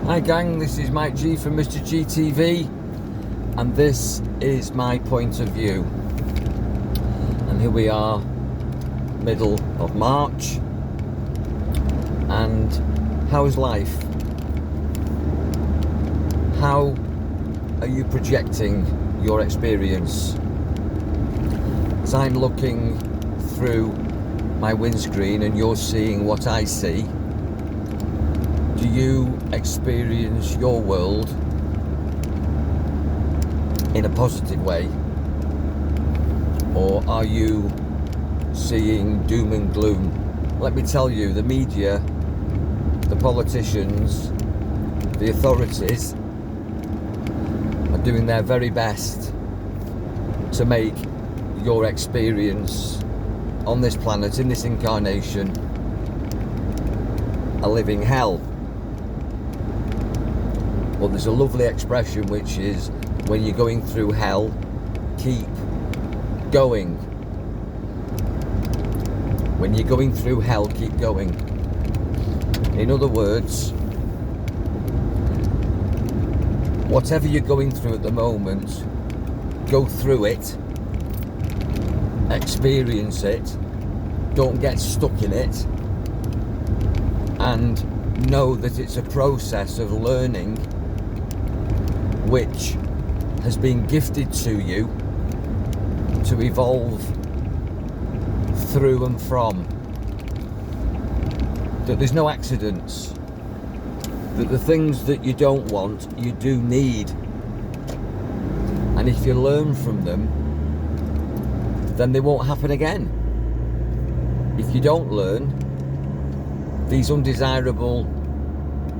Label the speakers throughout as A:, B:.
A: Hi gang, this is Mike G from Mr. GTV, and this is my point of view. And here we are, middle of March, and how's life? How are you projecting your experience? As I'm looking through my windscreen and you're seeing what I see, do you experience your world in a positive way? Or are you seeing doom and gloom? Let me tell you, the media, the politicians, the authorities are doing their very best to make your experience on this planet, in this incarnation, a living hell. Well, there's a lovely expression which is, when you're going through hell, keep going. When you're going through hell, keep going. In other words, whatever you're going through at the moment, go through it, experience it, don't get stuck in it, and know that it's a process of learning which has been gifted to you to evolve through and from. That there's no accidents, that the things that you don't want, you do need, and if you learn from them, then they won't happen again. If you don't learn, these undesirable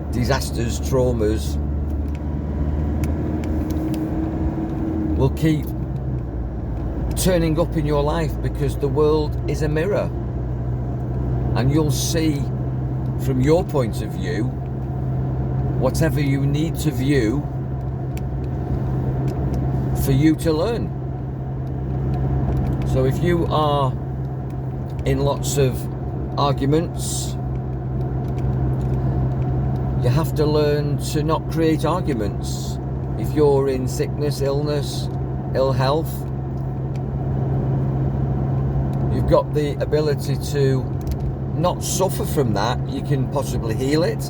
A: disasters, traumas, will keep turning up in your life, because the world is a mirror, and you'll see from your point of view whatever you need to view for you to learn. So if you are in lots of arguments, you have to learn to not create arguments. If you're in sickness, illness, ill health, you've got the ability to not suffer from that. You can possibly heal it.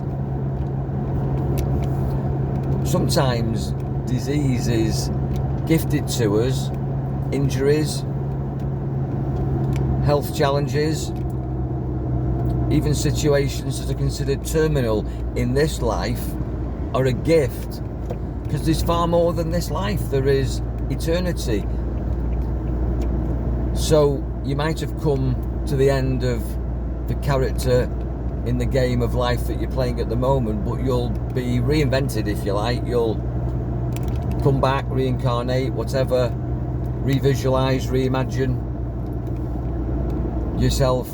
A: Sometimes disease is gifted to us. Injuries, health challenges, even situations that are considered terminal in this life are a gift, because there's far more than this life. There is eternity. So you might have come to the end of the character in the game of life that you're playing at the moment, but you'll be reinvented, if you like. You'll come back, reincarnate, whatever, revisualize, reimagine yourself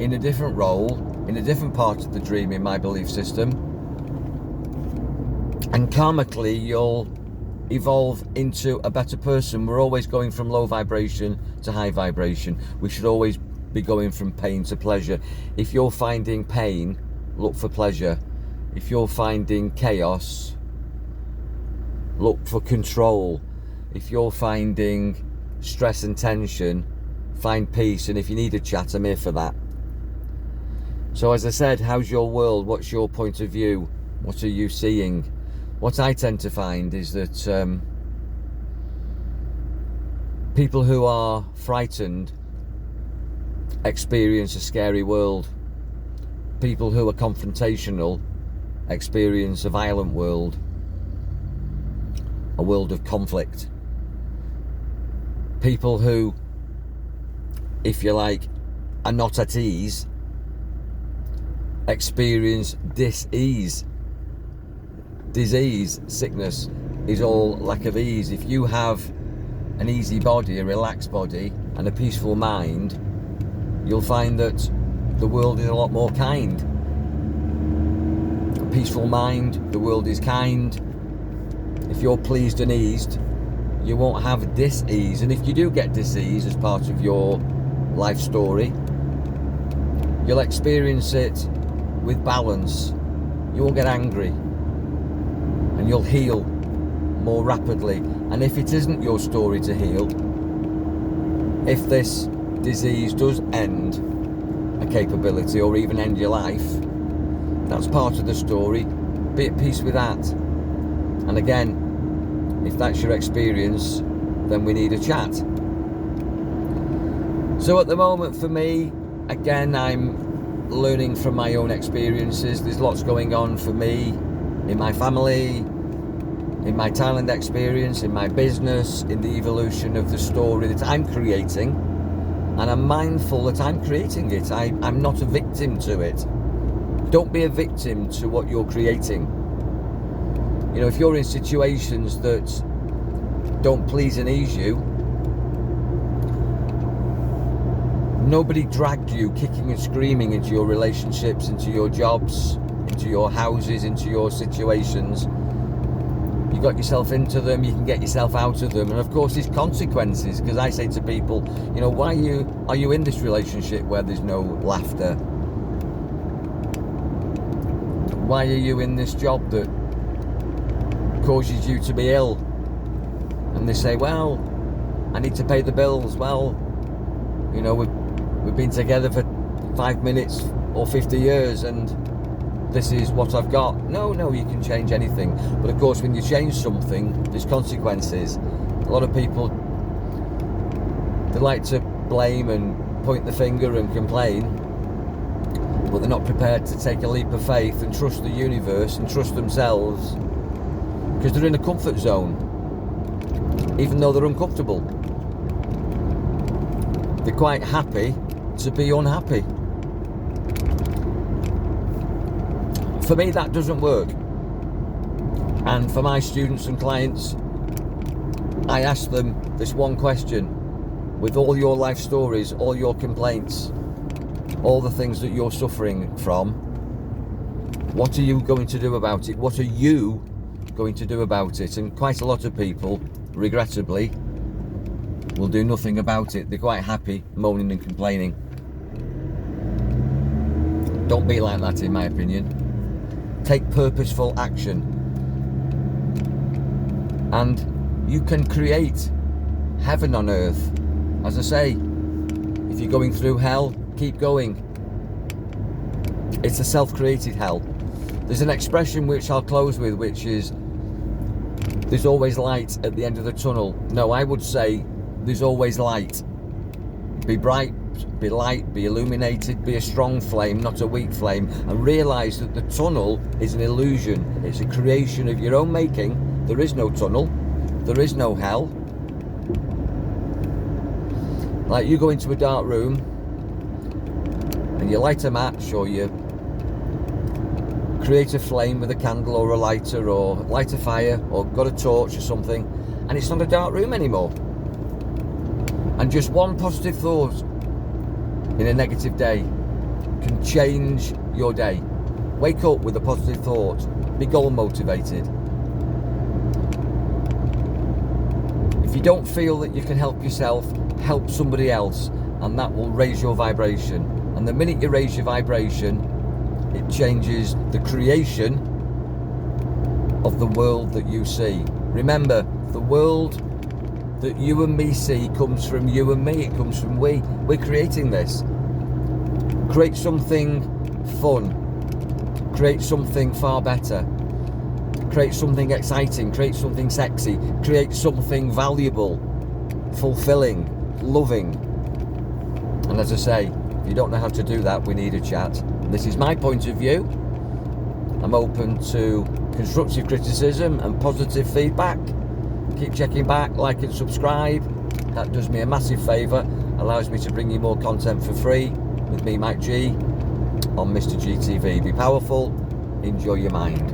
A: in a different role, in a different part of the dream, in my belief system. And karmically, you'll evolve into a better person. We're always going from low vibration to high vibration. We should always be going from pain to pleasure. If you're finding pain, look for pleasure. If you're finding chaos, look for control. If you're finding stress and tension, find peace. And if you need a chat, I'm here for that. So as I said, how's your world? What's your point of view? What are you seeing? What I tend to find is that people who are frightened experience a scary world. People who are confrontational experience a violent world, a world of conflict. People who, if you like, are not at ease experience dis-ease. Disease, sickness is all lack of ease. If you have an easy body, a relaxed body, and a peaceful mind, you'll find that the world is a lot more kind. A peaceful mind, the world is kind. If you're pleased and eased, you won't have dis-ease. And if you do get dis-ease as part of your life story, you'll experience it with balance. You won't get angry. and you'll heal more rapidly. And if it isn't your story to heal, if this disease does end a capability or even end your life, that's part of the story. Be at peace with that. And again, if that's your experience, then we need a chat. So at the moment for me, again, I'm learning from my own experiences. There's lots going on for me in my family, in my talent experience, in my business, in the evolution of the story that I'm creating. And I'm mindful that I'm creating it. I'm not a victim to it. Don't be a victim to what you're creating. You know, if you're in situations that don't please and ease you, nobody dragged you kicking and screaming into your relationships, into your jobs, into your houses, into your situations. You got yourself into them, you can get yourself out of them. And of course there's consequences, because I say to people, you know, why are you in this relationship where there's no laughter? Why are you in this job that causes you to be ill? And they say, well, I need to pay the bills. Well, you know, we've been together for 5 minutes or 50 years and this is what I've got. No, you can change anything. But of course, when you change something, there's consequences. A lot of people, they like to blame and point the finger and complain, but they're not prepared to take a leap of faith and trust the universe and trust themselves, because they're in a comfort zone, even though they're uncomfortable. They're quite happy to be unhappy. For me, that doesn't work. And for my students and clients, I ask them this one question. With all your life stories, all your complaints, all the things that you're suffering from, what are you going to do about it? What are you going to do about it? And quite a lot of people, regrettably, will do nothing about it. They're quite happy moaning and complaining. Don't be like that, in my opinion. Take purposeful action, and you can create heaven on earth. As I say, if you're going through hell, keep going. It's a self-created hell. There's an expression which I'll close with, which is, there's always light at the end of the tunnel. No, I would say there's always light. Be bright, be light, be illuminated, be a strong flame, not a weak flame, and realise that the tunnel is an illusion. It's a creation of your own making. There is no tunnel, there is no hell. Like you go into a dark room and you light a match, or you create a flame with a candle or a lighter, or light a fire, or got a torch or something, and it's not a dark room anymore. And just one positive thought in a negative day can change your day. Wake up with a positive thought. Be goal motivated. If you don't feel that you can help yourself, help somebody else, and that will raise your vibration. And the minute you raise your vibration, it changes the creation of the world that you see. Remember, the world that you and me see comes from you and me. It comes from we. We're creating this. Create something fun. Create something far better. Create something exciting. Create something sexy. Create something valuable, fulfilling, loving. And as I say, if you don't know how to do that, we need a chat. This is my point of view. I'm open to constructive criticism and positive feedback. Keep checking back, like and subscribe. That does me a massive favour. Allows me to bring you more content for free with me, Mike G, on Mr. GTV. Be powerful, enjoy your mind.